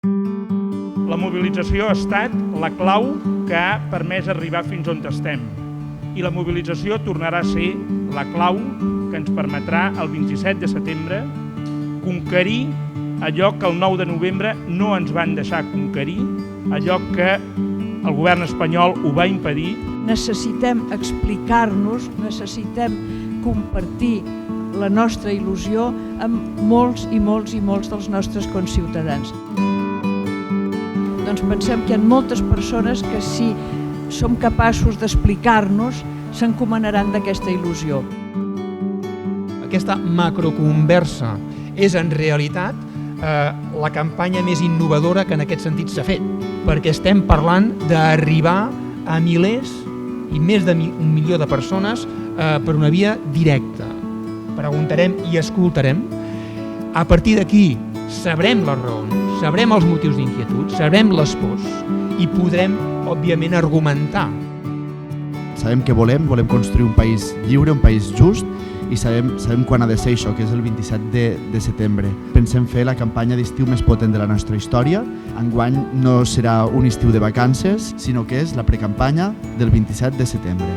La mobilització ha estat la clau que ha permès arribar fins on estem. I la mobilització tornarà a ser la clau que ens permetrà el 27 de setembre conquerir allò que el 9 de novembre no ens van deixar conquerir, allò que el govern espanyol ho va impedir. Necessitem explicar-nos, necessitem compartir la nostra il·lusió amb molts i molts i molts dels nostres conciutadans. Doncs pensem que hi ha moltes persones que si som capaços d'explicar-nos s'encomanaran d'aquesta il·lusió. Aquesta macroconversa és en realitat la campanya més innovadora que en aquest sentit s'ha fet, perquè estem parlant d'arribar a milers i més d'1 milió de persones per una via directa. Preguntarem i escoltarem. A partir d'aquí sabrem les raons, sabrem els motius d'inquietud, sabrem les pors i podrem, òbviament, argumentar. Sabem que volem construir un país lliure, un país just, i sabem quan ha de ser això, que és el 27 de setembre. Pensem fer la campanya d'estiu més potent de la nostra història. Enguany no serà un estiu de vacances, sinó que és la precampanya del 27 de setembre.